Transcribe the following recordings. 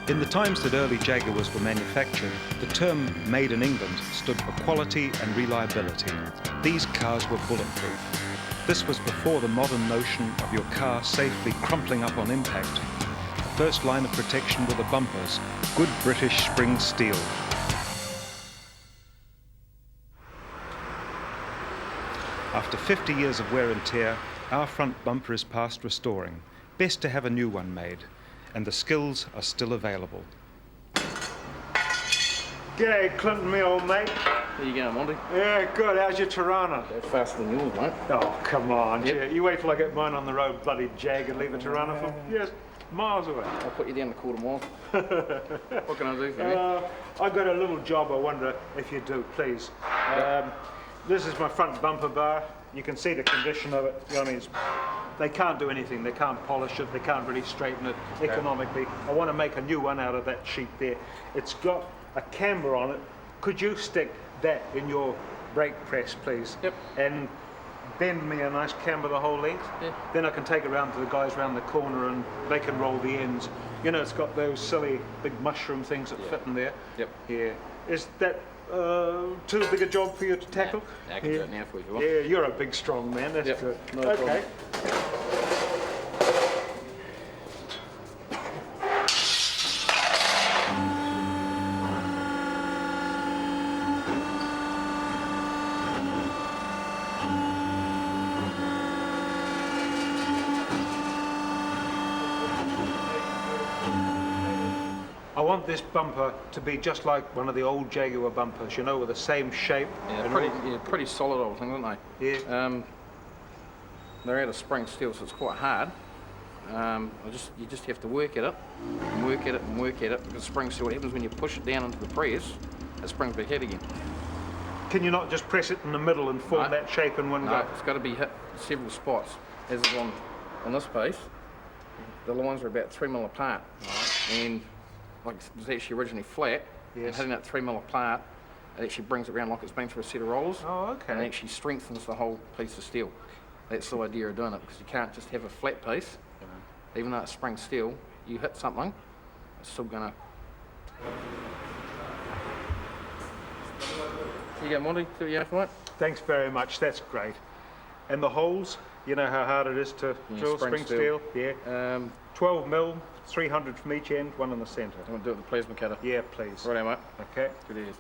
In the times that early Jaguars were manufactured, the term "made in England" stood for quality and reliability. These cars were bulletproof. This was before the modern notion of your car safely crumpling up on impact. The first line of protection were the bumpers, good British spring steel. After 50 years of wear and tear, our front bumper is past restoring. Best to have a new one made, and the skills are still available. G'day, Clinton, me old mate. How you going, Monty? Yeah, good. How's your Tirana? That's faster than yours, mate. Oh, come on. Yep. Yeah, you wait till I get mine on the road, bloody Jag, and leave a Tirana for yes, miles away. I'll put you down the quarter mile. What can I do for you? I've got a little job I wonder if you do, please. This is my front bumper bar. You can see the condition of it. You know what I mean? They can't do anything. They can't polish it. They can't really straighten it economically. I want to make a new one out of that sheet there. It's got a camber on it. Could you stick that in your brake press, please? Yep. And bend me a nice camber the whole length. Yeah. Then I can take it around to the guys around the corner and they can roll the ends. You know, it's got those silly big mushroom things that fit in there. Yep. Yeah. Is that too big a job for you to tackle? Yeah, I can do it now for you. Yeah, you're a big, strong man. That's Yep, good. no okay. I want this bumper to be just like one of the old Jaguar bumpers, you know, with the same shape. Yeah, pretty solid old thing, aren't they? Yeah. They're out of spring steel, so it's quite hard. You just have to work at it, and work at it, and work at it, because spring steel, what happens when you push it down into the press, it springs back out again. Can you not just press it in the middle and form that shape in one No, go? it's got to be hit several spots. As is on this piece, the lines are about 3 mil apart, and like it was actually originally flat, and Yes. hitting that 3 mil apart, it actually brings it around like it's been through a set of rollers. Oh, okay. And it actually strengthens the whole piece of steel. That's the idea of doing it, because you can't just have a flat piece. Even though it's spring steel, you hit something, it's still gonna... You go, Monty, see what you have for it? Thanks very much, that's great. And the holes, you know how hard it is to drill spring steel? Yeah. 12 mil, 300 from each end, one in the centre. I'm gonna do it with the plasma cutter. Yeah, please. Right, mate. Okay. Good ears.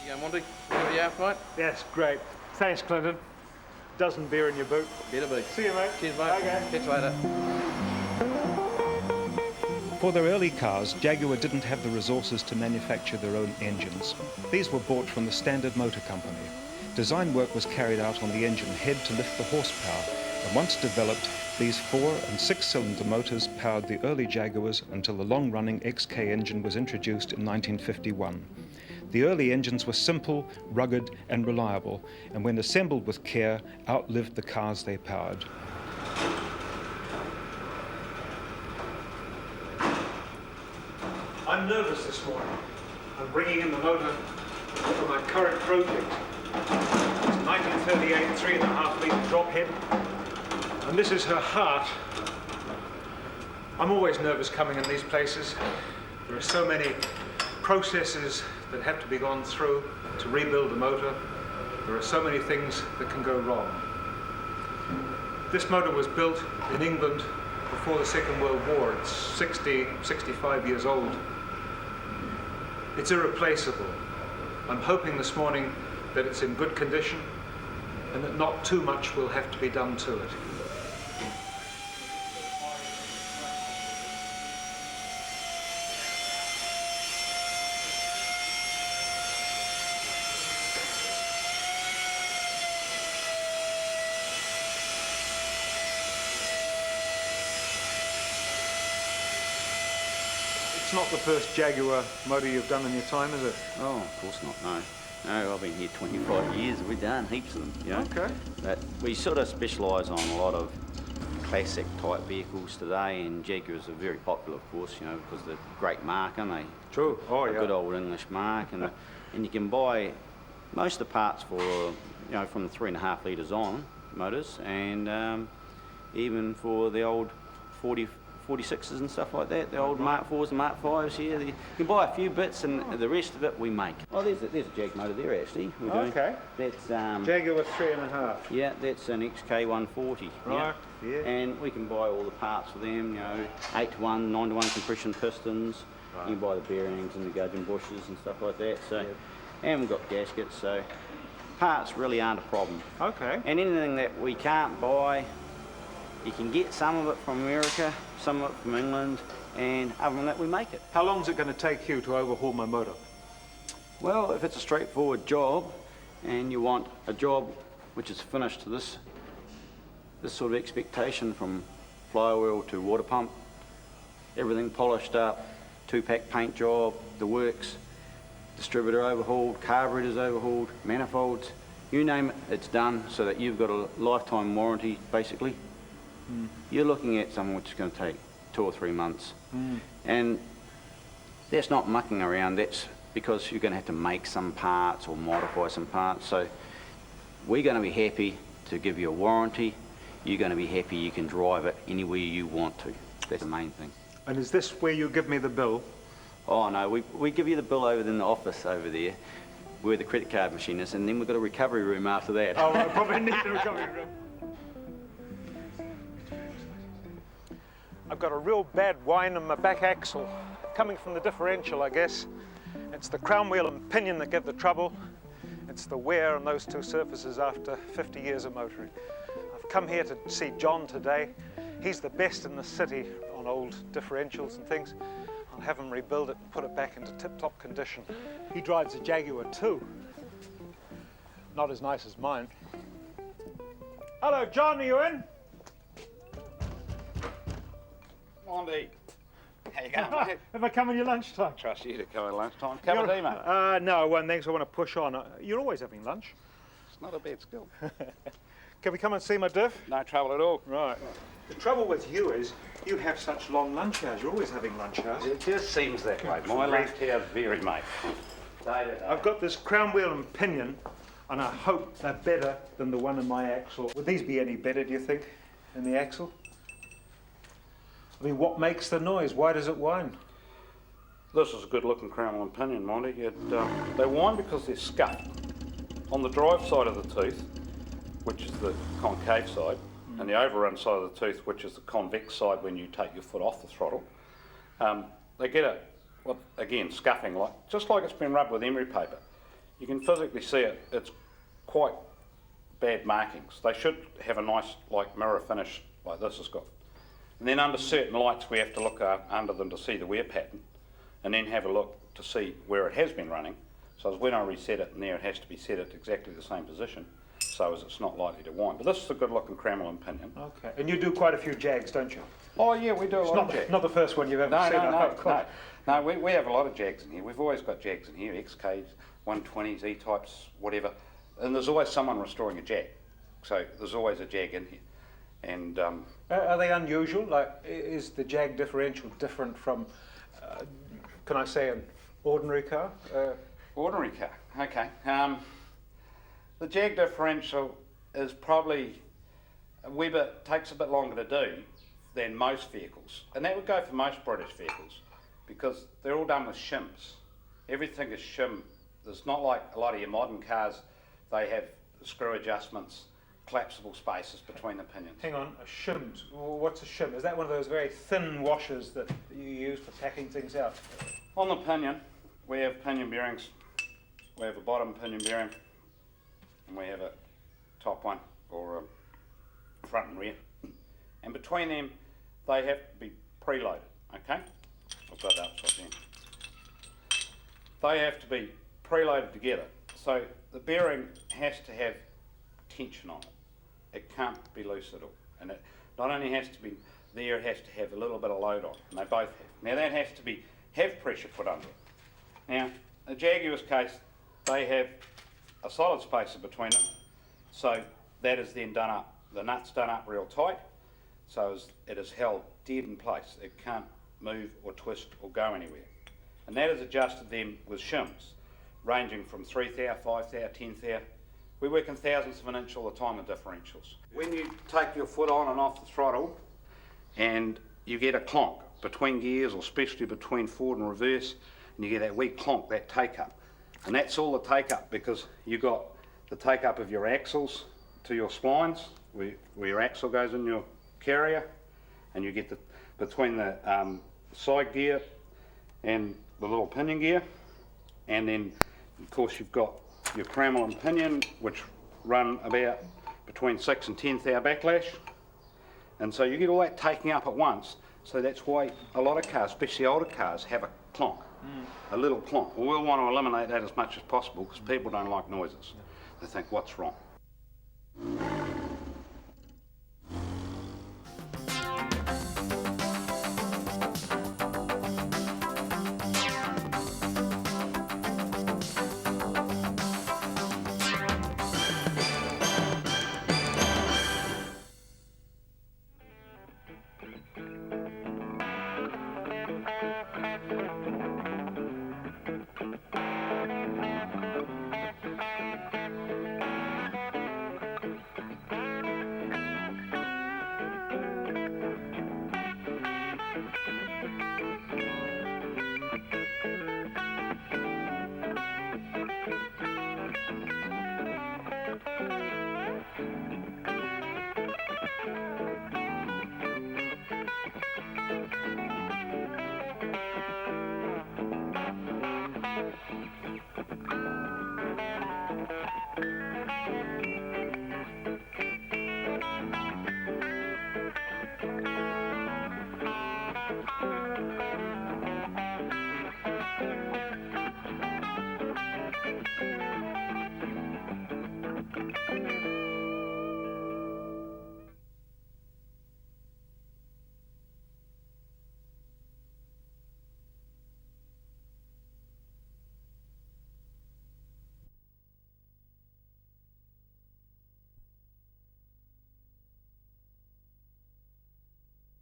You go, Monty. See what you have, mate? That's great. Thanks, Clinton. Dozen beer in your boot. Better be. See you, mate. Cheers, mate. Okay. Catch you later. For their early cars, Jaguar didn't have the resources to manufacture their own engines. These were bought from the Standard Motor Company. Design work was carried out on the engine head to lift the horsepower, and once developed, these 4- and 6-cylinder motors powered the early Jaguars until the long-running XK engine was introduced in 1951. The early engines were simple, rugged, and reliable, and when assembled with care, outlived the cars they powered. I'm nervous this morning. I'm bringing in the motor for my current project. It's a 1938 3.5 litre drop head, and this is her heart. I'm always nervous coming in these places. There are so many processes that have to be gone through to rebuild the motor. There are so many things that can go wrong. This motor was built in England before the Second World War. It's 65 years old. It's irreplaceable. I'm hoping this morning that it's in good condition and that not too much will have to be done to it. It's not the first Jaguar motor you've done in your time, is it? Oh, of course not, no. No, I've been here 25 years. We've done heaps of them, you know. Okay. But we sort of specialise on a lot of classic type vehicles today, and Jaguars are very popular, of course, you know, because they're a great mark, aren't they? True. Oh, A yeah. good old English mark, and and you can buy most of the parts for, you know, from the 3.5 litres on motors, and even for the old 46s and stuff like that, the old Mark 4s and Mark 5s here. You can buy a few bits, and the rest of it we make. Oh, there's a Jag motor there, actually. We're doing. Okay. That's Jaguar 3.5. yeah, that's an XK140. Right, yeah. And we can buy all the parts for them, you know, 8-to-1, 9-to-1 compression pistons. Right. You can buy the bearings and the gudgeon bushes and stuff like that. So, and we've got gaskets, so parts really aren't a problem. Okay. And anything that we can't buy, you can get some of it from America, some of it from England, and other than that, we make it. How long is it going to take you to overhaul my motor? Well, if it's a straightforward job, and you want a job which is finished to this sort of expectation, from flywheel to water pump, everything polished up, 2-pack paint job, the works, distributor overhauled, carburetors overhauled, manifolds, you name it, it's done, so that you've got a lifetime warranty, basically. You're looking at something which is going to take 2 or 3 months. And that's not mucking around, that's because you're going to have to make some parts or modify some parts. So we're going to be happy to give you a warranty. You're going to be happy you can drive it anywhere you want to. That's the main thing. And is this where you give me the bill? Oh no, we give you the bill over in the office over there, where the credit card machine is, and then we've got a recovery room after that. Oh, I probably need the recovery room. I've got a real bad whine in my back axle, coming from the differential, I guess. It's the crown wheel and pinion that give the trouble. It's the wear on those two surfaces after 50 years of motoring. I've come here to see John today. He's the best in the city on old differentials and things. I'll have him rebuild it and put it back into tip-top condition. He drives a Jaguar too. Not as nice as mine. Hello, John, are you in? Monty, how you going, mate? Have I come in your lunchtime? Trust you to come at lunchtime. Cup of tea, mate. No, I won't, thanks. I want to push on. You're always having lunch. It's not a bad skill. Can we come and see my diff? No trouble at all. Right. The trouble with you is you have such long lunch hours. You're always having lunch hours. It just seems that way. My lunch hours vary, mate. Day to day. I've got this crown wheel and pinion, and I hope they're better than the one in my axle. Would these be any better, do you think, in the axle? I mean, what makes the noise? Why does it whine? This is a good looking crown and pinion, Monty. They whine because they're scuffed. On the drive side of the tooth, which is the concave side, and the overrun side of the tooth, which is the convex side when you take your foot off the throttle, they get again, scuffing, just like it's been rubbed with emery paper. You can physically see it. It's quite bad markings. They should have a nice, mirror finish like this has got. And then under certain lights, we have to look under them to see the wear pattern, and then have a look to see where it has been running. So as when I reset it in there, it has to be set at exactly the same position, so as it's not likely to whine. But this is a good looking Cramel and pinion. Okay. And you do quite a few Jags, don't you? Oh yeah, we do a lot of Jags. Not the first one you've ever seen. No, we have a lot of Jags in here. We've always got Jags in here, XKs, 120s, E-types, whatever. And there's always someone restoring a Jag. So there's always a Jag in here. And Are they unusual? Like, is the Jag differential different from, can I say, an ordinary car? ordinary car, okay. The Jag differential is probably takes a bit longer to do than most vehicles. And that would go for most British vehicles because they're all done with shims. Everything is shim. There's not like a lot of your modern cars, they have screw adjustments, collapsible spaces between the pinions. Hang on, a shim. What's a shim? Is that one of those very thin washers that you use for packing things out? On the pinion, we have pinion bearings. We have a bottom pinion bearing, and we have a top one, or a front and rear. And between them, they have to be preloaded, okay? I've got that upside down. They have to be preloaded together. So the bearing has to have tension on it. It can't be loose at all. And it not only has to be there, it has to have a little bit of load on it, and they both have. Now that has to have pressure put under it. Now, the Jaguar's case, they have a solid spacer between them, so that is then done up. The nut's done up real tight, so it is held dead in place. It can't move or twist or go anywhere. And that is adjusted then with shims, ranging from 3 thou, 5 thou, 10 thou. We work in thousandths of an inch all the time with differentials. When you take your foot on and off the throttle and you get a clonk between gears, or especially between forward and reverse, and you get that wee clonk, that take-up. And that's all the take-up, because you got the take-up of your axles to your splines, where your axle goes in your carrier, and you get between the side gear and the little pinion gear, and then of course you've got your crammel and pinion, which run about between 6 and 10 thou backlash, and so you get all that taking up at once. So that's why a lot of cars, especially older cars, have a clonk, a little clonk. Well, we'll want to eliminate that as much as possible, because people don't like noises. They think, what's wrong?